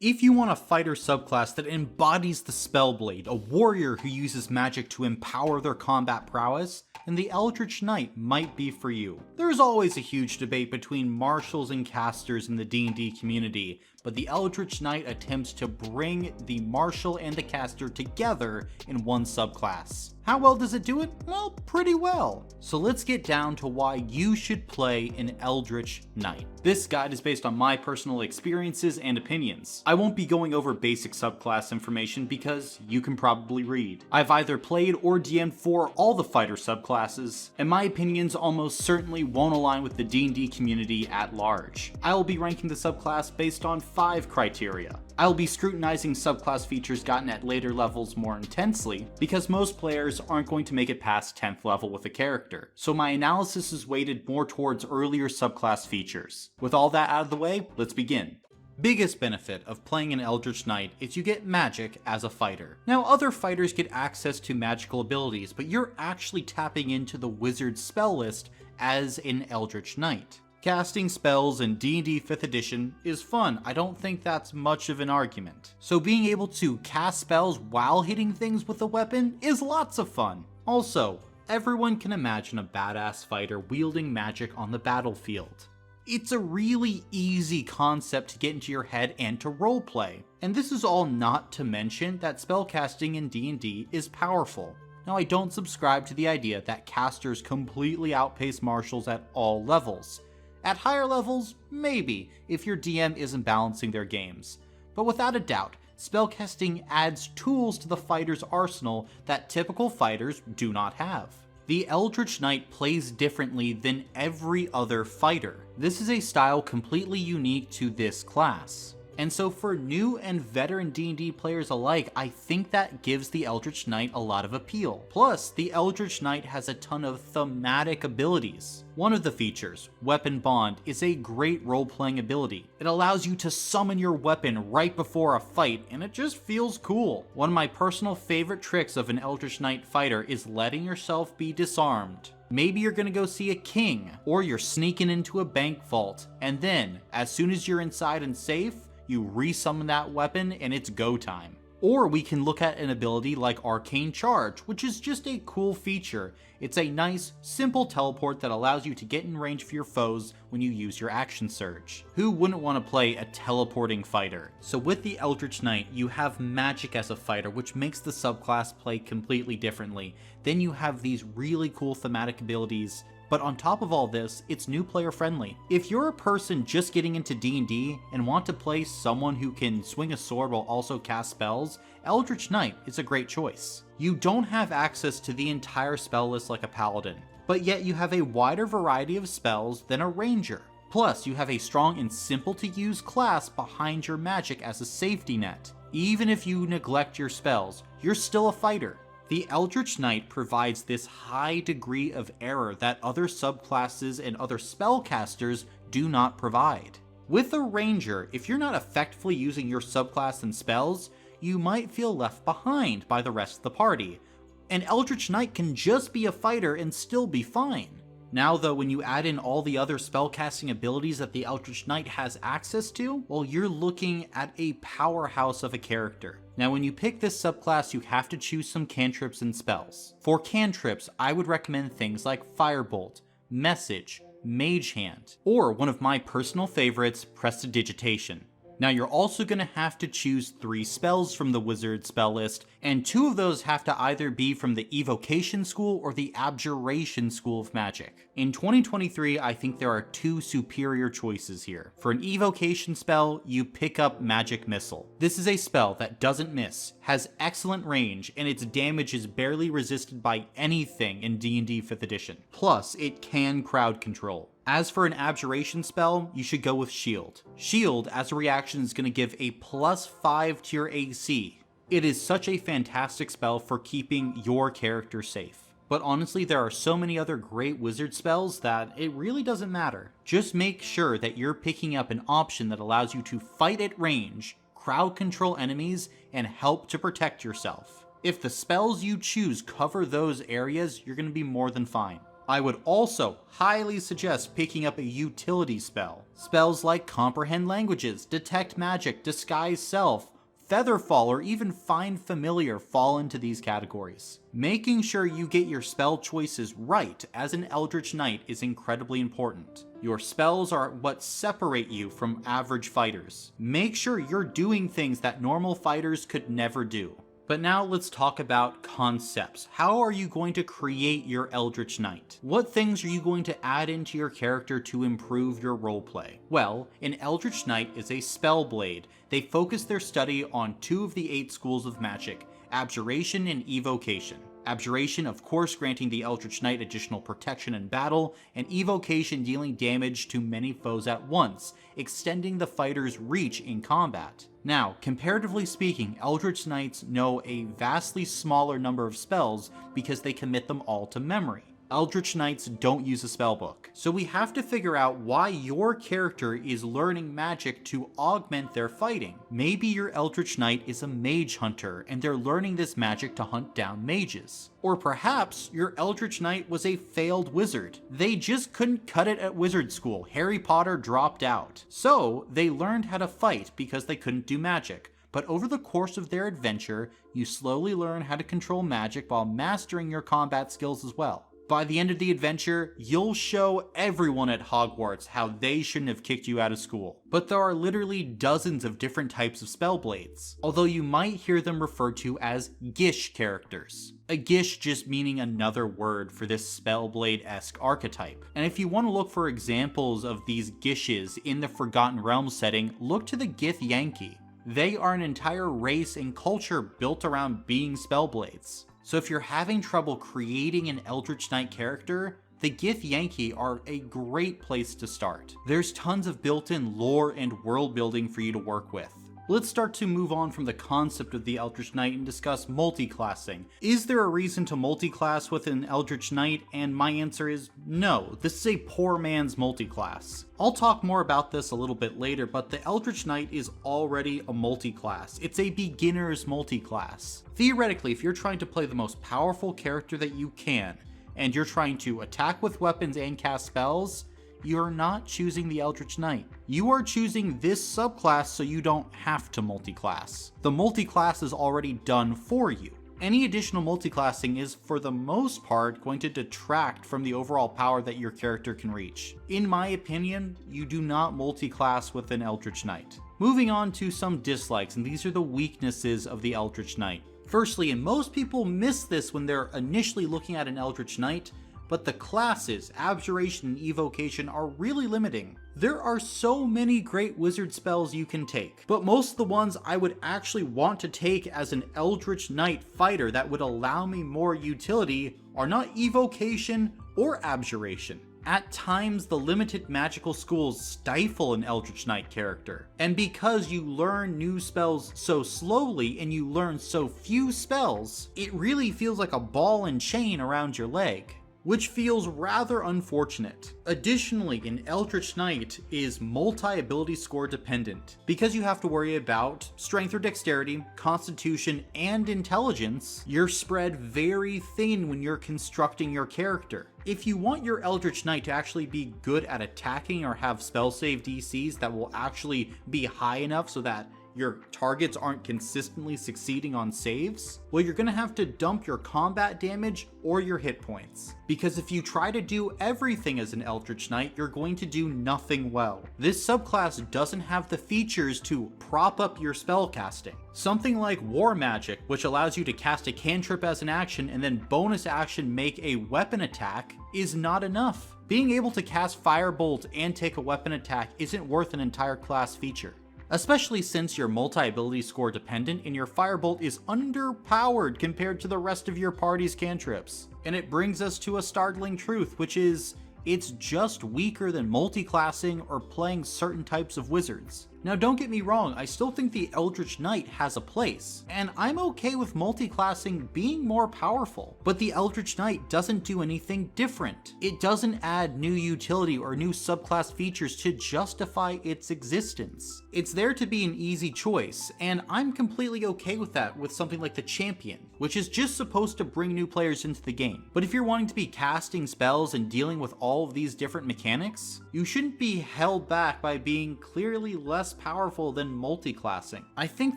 If you want a fighter subclass that embodies the Spellblade, a warrior who uses magic to empower their combat prowess, then the Eldritch Knight might be for you. There's always a huge debate between martials and casters in the D&D community, but the Eldritch Knight attempts to bring the martial and the caster together in one subclass. How well does it do it? Well, pretty well. So let's get down to why you should play an Eldritch Knight. This guide is based on my personal experiences and opinions. I won't be going over basic subclass information because you can probably read. I've either played or DM'd for all the fighter subclasses, and my opinions almost certainly won't align with the D&D community at large. I will be ranking the subclass based on 5 criteria. I will be scrutinizing subclass features gotten at later levels more intensely, because most players aren't going to make it past 10th level with a character, so my analysis is weighted more towards earlier subclass features. With all that out of the way, let's begin. Biggest benefit of playing an Eldritch Knight is you get magic as a fighter. Now, other fighters get access to magical abilities, but you're actually tapping into the wizard's spell list as an Eldritch Knight. Casting spells in D&D 5th edition is fun. I don't think that's much of an argument. So being able to cast spells while hitting things with a weapon is lots of fun. Also, everyone can imagine a badass fighter wielding magic on the battlefield. It's a really easy concept to get into your head and to roleplay. And this is all not to mention that spellcasting in D&D is powerful. Now, I don't subscribe to the idea that casters completely outpace martials at all levels. At higher levels, maybe, if your DM isn't balancing their games. But without a doubt, spellcasting adds tools to the fighter's arsenal that typical fighters do not have. The Eldritch Knight plays differently than every other fighter. This is a style completely unique to this class. And so for new and veteran D&D players alike, I think that gives the Eldritch Knight a lot of appeal. Plus, the Eldritch Knight has a ton of thematic abilities. One of the features, Weapon Bond, is a great role-playing ability. It allows you to summon your weapon right before a fight, and it just feels cool. One of my personal favorite tricks of an Eldritch Knight fighter is letting yourself be disarmed. Maybe you're gonna go see a king, or you're sneaking into a bank vault, and then, as soon as you're inside and safe, you resummon that weapon and it's go time. Or we can look at an ability like Arcane Charge, which is just a cool feature. It's a nice, simple teleport that allows you to get in range for your foes when you use your action surge. Who wouldn't want to play a teleporting fighter? So with the Eldritch Knight, you have magic as a fighter, which makes the subclass play completely differently. Then you have these really cool thematic abilities. But on top of all this, it's new player friendly. If you're a person just getting into D&D and want to play someone who can swing a sword while also cast spells, Eldritch Knight is a great choice. You don't have access to the entire spell list like a paladin, but yet you have a wider variety of spells than a ranger. Plus, you have a strong and simple to use class behind your magic as a safety net. Even if you neglect your spells, you're still a fighter. The Eldritch Knight provides this high degree of error that other subclasses and other spellcasters do not provide. With a ranger, if you're not effectively using your subclass and spells, you might feel left behind by the rest of the party. An Eldritch Knight can just be a fighter and still be fine. Now though, when you add in all the other spellcasting abilities that the Eldritch Knight has access to, well, you're looking at a powerhouse of a character. Now when you pick this subclass, you have to choose some cantrips and spells. For cantrips, I would recommend things like Firebolt, Message, Mage Hand, or one of my personal favorites, Prestidigitation. Now you're also going to have to choose 3 spells from the wizard spell list, and 2 of those have to either be from the Evocation School or the Abjuration School of Magic. In 2023, I think there are 2 superior choices here. For an Evocation spell, you pick up Magic Missile. This is a spell that doesn't miss, has excellent range, and its damage is barely resisted by anything in D&D 5th edition. Plus, it can crowd control. As for an Abjuration spell, you should go with Shield. Shield, as a reaction, is going to give a +5 to your AC. It is such a fantastic spell for keeping your character safe. But honestly, there are so many other great wizard spells that it really doesn't matter. Just make sure that you're picking up an option that allows you to fight at range, crowd control enemies, and help to protect yourself. If the spells you choose cover those areas, you're going to be more than fine. I would also highly suggest picking up a utility spell. Spells like Comprehend Languages, Detect Magic, Disguise Self, Featherfall, or even Find Familiar fall into these categories. Making sure you get your spell choices right as an Eldritch Knight is incredibly important. Your spells are what separate you from average fighters. Make sure you're doing things that normal fighters could never do. But now let's talk about concepts. How are you going to create your Eldritch Knight? What things are you going to add into your character to improve your roleplay? Well, an Eldritch Knight is a spell blade. They focus their study on 2 of the 8 schools of magic, Abjuration and Evocation. Abjuration, of course, granting the Eldritch Knight additional protection in battle, and Evocation dealing damage to many foes at once, extending the fighter's reach in combat. Now, comparatively speaking, Eldritch Knights know a vastly smaller number of spells because they commit them all to memory. Eldritch Knights don't use a spellbook, so we have to figure out why your character is learning magic to augment their fighting. Maybe your Eldritch Knight is a mage hunter, and they're learning this magic to hunt down mages. Or perhaps your Eldritch Knight was a failed wizard. They just couldn't cut it at wizard school. Harry Potter dropped out. So they learned how to fight because they couldn't do magic. But over the course of their adventure, you slowly learn how to control magic while mastering your combat skills as well. By the end of the adventure, you'll show everyone at Hogwarts how they shouldn't have kicked you out of school. But there are literally dozens of different types of spellblades, although you might hear them referred to as Gish characters. A Gish just meaning another word for this spellblade-esque archetype. And if you want to look for examples of these Gishes in the Forgotten Realms setting, look to the Gith Yankee. They are an entire race and culture built around being spellblades. So if you're having trouble creating an Eldritch Knight character, the Gith Yankee are a great place to start. There's tons of built-in lore and world building for you to work with. Let's start to move on from the concept of the Eldritch Knight and discuss multiclassing. Is there a reason to multiclass with an Eldritch Knight? And my answer is no. This is a poor man's multiclass. I'll talk more about this a little bit later, but the Eldritch Knight is already a multiclass. It's a beginner's multiclass. Theoretically, if you're trying to play the most powerful character that you can, and you're trying to attack with weapons and cast spells, you're not choosing the Eldritch Knight. You are choosing this subclass so you don't have to multiclass. The multiclass is already done for you. Any additional multiclassing is, for the most part, going to detract from the overall power that your character can reach. In my opinion, you do not multiclass with an Eldritch Knight. Moving on to some dislikes, and these are the weaknesses of the Eldritch Knight. Firstly, and most people miss this when they're initially looking at an Eldritch Knight, but the classes, Abjuration and Evocation, are really limiting. There are so many great wizard spells you can take, but most of the ones I would actually want to take as an Eldritch Knight fighter that would allow me more utility are not Evocation or Abjuration. At times, the limited magical schools stifle an Eldritch Knight character. And because you learn new spells so slowly and you learn so few spells, it really feels like a ball and chain around your leg, which feels rather unfortunate. Additionally, an Eldritch Knight is multi-ability score dependent. Because you have to worry about strength or dexterity, constitution, and intelligence, you're spread very thin when you're constructing your character. If you want your Eldritch Knight to actually be good at attacking or have spell save DCs that will actually be high enough so that your targets aren't consistently succeeding on saves, well, you're gonna have to dump your combat damage or your hit points. Because if you try to do everything as an Eldritch Knight, you're going to do nothing well. This subclass doesn't have the features to prop up your spell casting. Something like War Magic, which allows you to cast a cantrip as an action and then bonus action make a weapon attack, is not enough. Being able to cast Firebolt and take a weapon attack isn't worth an entire class feature, especially since you're multi-ability score dependent and your Firebolt is underpowered compared to the rest of your party's cantrips. And it brings us to a startling truth, which is, it's just weaker than multiclassing or playing certain types of wizards. Now don't get me wrong, I still think the Eldritch Knight has a place, and I'm okay with multiclassing being more powerful, but the Eldritch Knight doesn't do anything different. It doesn't add new utility or new subclass features to justify its existence. It's there to be an easy choice, and I'm completely okay with that with something like the Champion, which is just supposed to bring new players into the game. But if you're wanting to be casting spells and dealing with all of these different mechanics, you shouldn't be held back by being clearly less powerful than multiclassing. I think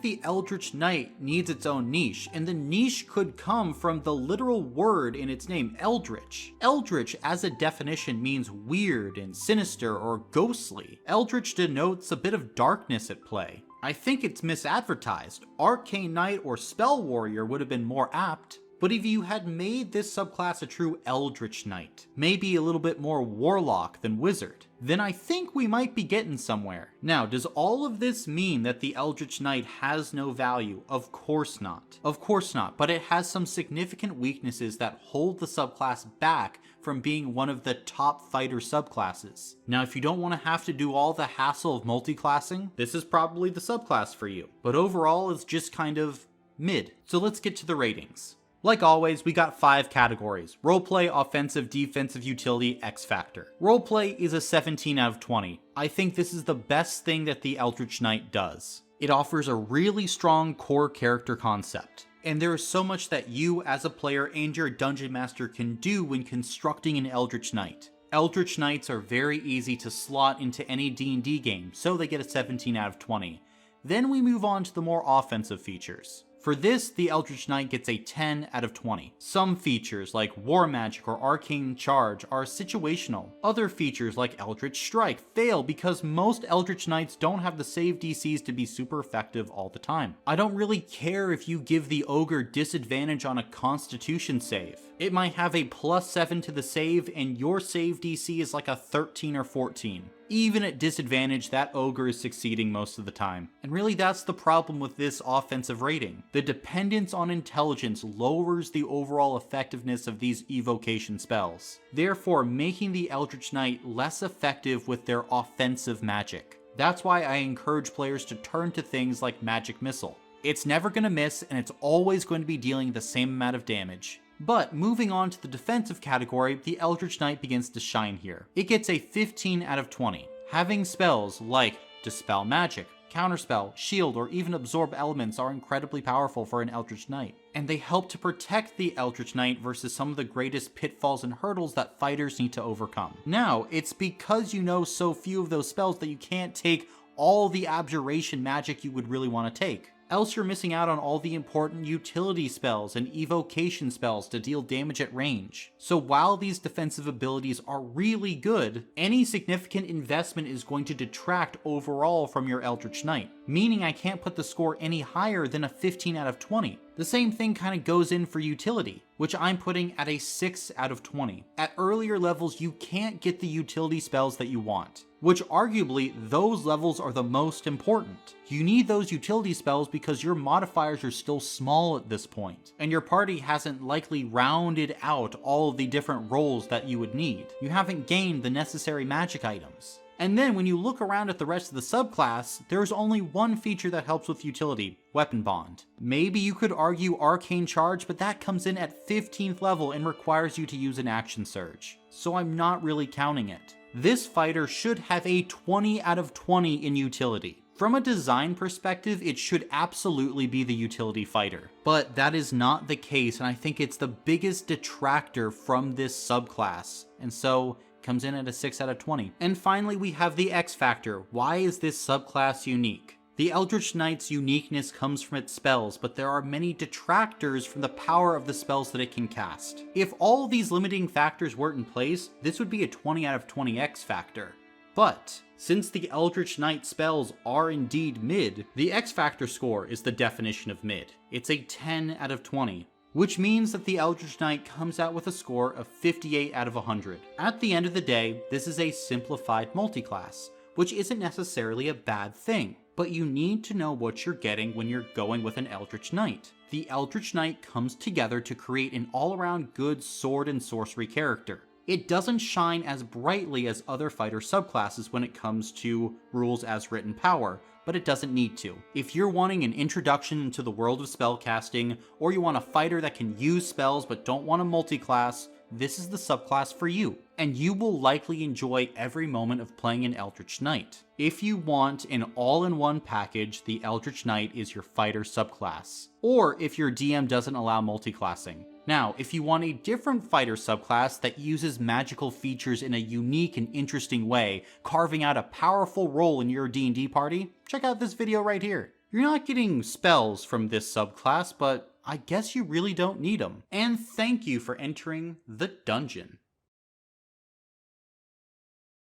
the Eldritch Knight needs its own niche, and the niche could come from the literal word in its name, Eldritch. Eldritch as a definition means weird and sinister or ghostly. Eldritch denotes a bit of darkness at play. I think it's misadvertised. Arcane Knight or Spell Warrior would have been more apt. But if you had made this subclass a true Eldritch Knight, maybe a little bit more Warlock than Wizard, then I think we might be getting somewhere. Now, does all of this mean that the Eldritch Knight has no value? Of course not. Of course not, but it has some significant weaknesses that hold the subclass back from being one of the top fighter subclasses. Now, if you don't want to have to do all the hassle of multiclassing, this is probably the subclass for you. But overall, it's just kind of mid. So let's get to the ratings. Like always, we got 5 categories: roleplay, offensive, defensive, utility, X factor. Roleplay is a 17 out of 20. I think this is the best thing that the Eldritch Knight does. It offers a really strong core character concept, and there is so much that you as a player and your dungeon master can do when constructing an Eldritch Knight. Eldritch Knights are very easy to slot into any D&D game, so they get a 17 out of 20. Then we move on to the more offensive features. For this, the Eldritch Knight gets a 10 out of 20. Some features like War Magic or Arcane Charge are situational. Other features like Eldritch Strike fail because most Eldritch Knights don't have the save DCs to be super effective all the time. I don't really care if you give the Ogre disadvantage on a Constitution save. It might have a +7 to the save and your save DC is like a 13 or 14. Even at disadvantage, that Ogre is succeeding most of the time. And really that's the problem with this offensive rating. The dependence on intelligence lowers the overall effectiveness of these evocation spells, therefore making the Eldritch Knight less effective with their offensive magic. That's why I encourage players to turn to things like Magic Missile. It's never going to miss and it's always going to be dealing the same amount of damage. But moving on to the defensive category, the Eldritch Knight begins to shine here. It gets a 15 out of 20. Having spells like Dispel Magic, Counterspell, Shield, or even Absorb Elements are incredibly powerful for an Eldritch Knight, and they help to protect the Eldritch Knight versus some of the greatest pitfalls and hurdles that fighters need to overcome. Now, it's because you know so few of those spells that you can't take all the abjuration magic you would really want to take. Else you're missing out on all the important utility spells and evocation spells to deal damage at range. So while these defensive abilities are really good, any significant investment is going to detract overall from your Eldritch Knight, meaning I can't put the score any higher than a 15 out of 20. The same thing kind of goes in for utility, which I'm putting at a 6 out of 20. At earlier levels, you can't get the utility spells that you want, which arguably those levels are the most important. You need those utility spells because your modifiers are still small at this point, and your party hasn't likely rounded out all of the different roles that you would need. You haven't gained the necessary magic items. And then when you look around at the rest of the subclass, there's only one feature that helps with utility: Weapon Bond. Maybe you could argue Arcane Charge, but that comes in at 15th level and requires you to use an Action Surge, so I'm not really counting it. This fighter should have a 20 out of 20 in utility. From a design perspective, it should absolutely be the utility fighter, but that is not the case, and I think it's the biggest detractor from this subclass, and so comes in at a 6 out of 20. And finally, we have the X Factor. Why is this subclass unique? The Eldritch Knight's uniqueness comes from its spells, but there are many detractors from the power of the spells that it can cast. If all these limiting factors weren't in place, this would be a 20 out of 20 X Factor. But since the Eldritch Knight spells are indeed mid, the X Factor score is the definition of mid. It's a 10 out of 20. Which means that the Eldritch Knight comes out with a score of 58 out of 100. At the end of the day, this is a simplified multiclass, which isn't necessarily a bad thing, but you need to know what you're getting when you're going with an Eldritch Knight. The Eldritch Knight comes together to create an all-around good sword and sorcery character. It doesn't shine as brightly as other fighter subclasses when it comes to rules as written power, but it doesn't need to. If you're wanting an introduction into the world of spellcasting, or you want a fighter that can use spells but don't want to multiclass, this is the subclass for you, and you will likely enjoy every moment of playing an Eldritch Knight. If you want an all-in-one package, the Eldritch Knight is your fighter subclass, or if your DM doesn't allow multiclassing. Now, if you want a different fighter subclass that uses magical features in a unique and interesting way, carving out a powerful role in your D&D party, check out this video right here. You're not getting spells from this subclass, but I guess you really don't need them. And thank you for entering the dungeon.